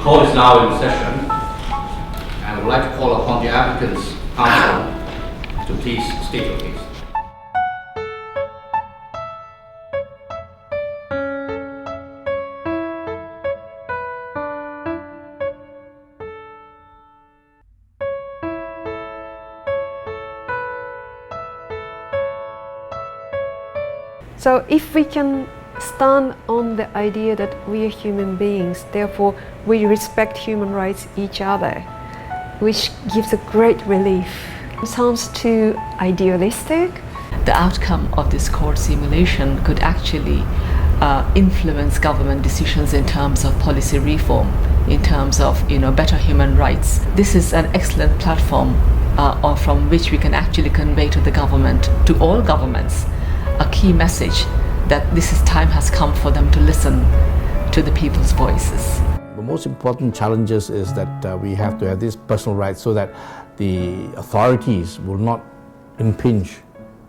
Court is now in session, and I would like to call upon the applicant's counsel to please state your case. So if we can stand on the idea that we are human beings, therefore we respect human rights each other, which gives a great relief. It sounds too idealistic. The outcome of this court simulation could actually influence government decisions in terms of policy reform, in terms of better human rights. This is an excellent platform from which we can actually convey to the government, to all governments, a key message that time has come for them to listen to the people's voices. The most important challenges is that we have to have these personal rights so that the authorities will not impinge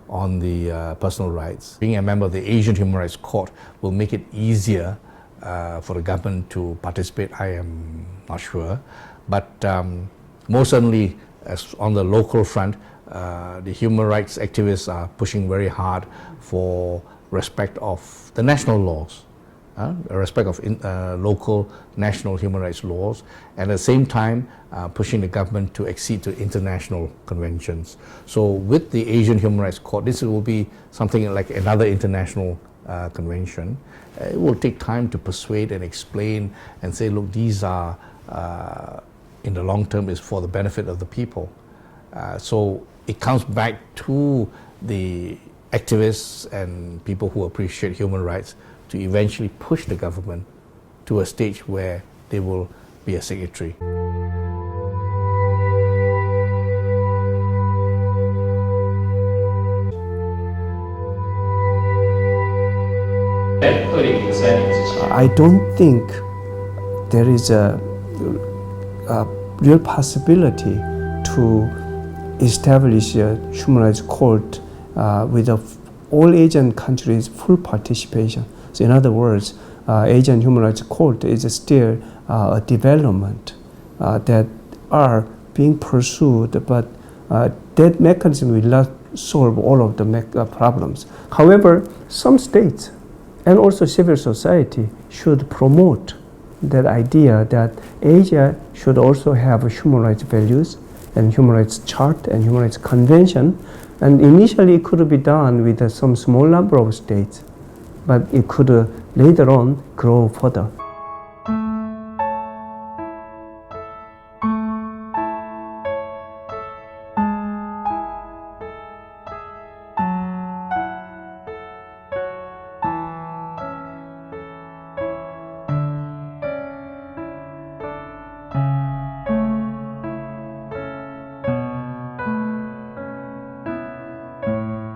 on the personal rights. Being a member of the Asian Human Rights Court will make it easier for the government to participate. I am not sure, but most certainly on the local front, the human rights activists are pushing very hard for respect of the national laws, respect of local national human rights laws, and at the same time pushing the government to accede to international conventions. So with the Asian Human Rights Court, this will be something like another international convention. It will take time to persuade and explain and say, look, these are, in the long term, is for the benefit of the people. So it comes back to the activists and people who appreciate human rights to eventually push the government to a stage where they will be a signatory. I don't think there is a real possibility to establish a human rights court with all Asian countries' full participation. So in other words, Asian Human Rights Court is still a development that are being pursued, but that mechanism will not solve all of the problems. However, some states and also civil society should promote that idea that Asia should also have human rights values and human rights chart and human rights convention. And initially it could be done with some small number of states, but it could later on grow further.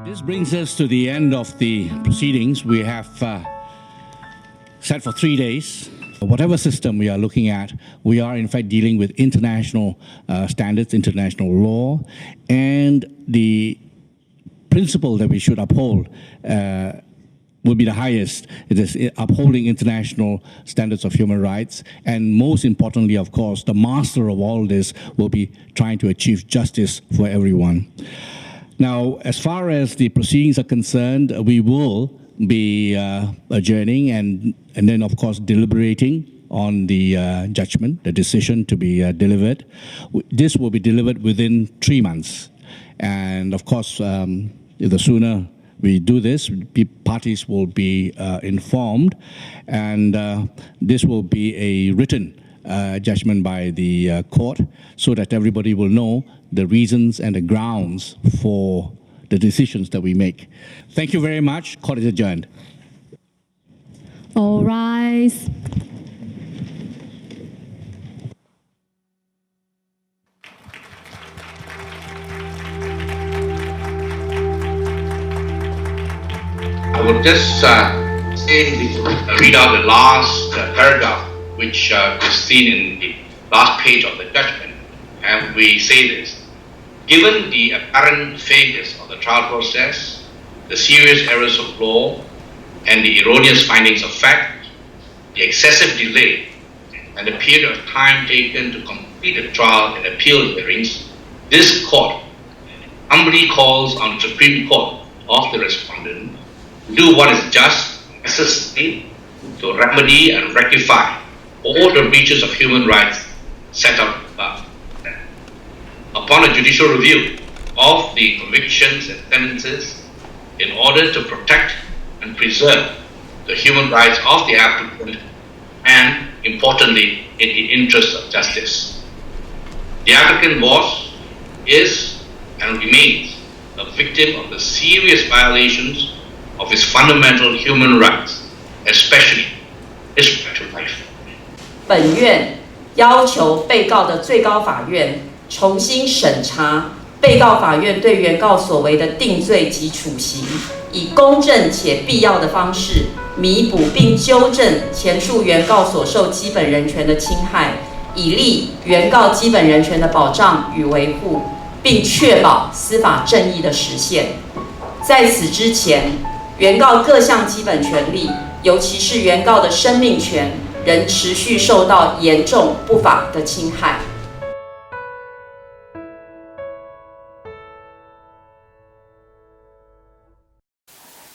This brings us to the end of the proceedings. We have set for 3 days. Whatever system we are looking at, we are in fact dealing with international standards, international law, and the principle that we should uphold will be the highest. It is upholding international standards of human rights, and most importantly, of course, the master of all this will be trying to achieve justice for everyone. Now, as far as the proceedings are concerned, we will be adjourning and then, of course, deliberating on the judgment, the decision to be delivered. This will be delivered within 3 months. And, of course, the sooner we do this, parties will be informed, and this will be a written judgment by the court so that everybody will know the reasons and the grounds for the decisions that we make. Thank you very much. Court is adjourned. All rise. I will just read out the last paragraph, which is seen in the last page of the judgment. And we say this: given the apparent failures of the trial process, the serious errors of law, and the erroneous findings of fact, the excessive delay, and the period of time taken to complete the trial and appeal hearings, this court humbly calls on the Supreme Court of the respondent to do what is just, necessary to remedy and rectify all the breaches of human rights set out above. Upon a judicial review of the convictions and sentences, in order to protect and preserve the human rights of the applicant and, importantly, in the interest of justice. The applicant was, is, and remains a victim of the serious violations of his fundamental human rights, especially his right to life. 本院要求被告的最高法院重新审查被告法院对原告所为的定罪及处刑，以公正且必要的方式弥补并纠正前述原告所受基本人权的侵害，以利原告基本人权的保障与维护，并确保司法正义的实现。在此之前，原告各项基本权利，尤其是原告的生命权，仍持续受到严重不法的侵害。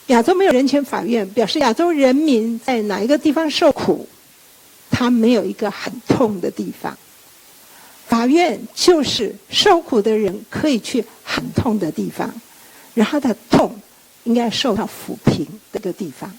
亚洲没有人权法院，表示亚洲人民在哪一个地方受苦，他没有一个很痛的地方。法院就是受苦的人可以去很痛的地方，然后他痛应该受到抚平的一个地方。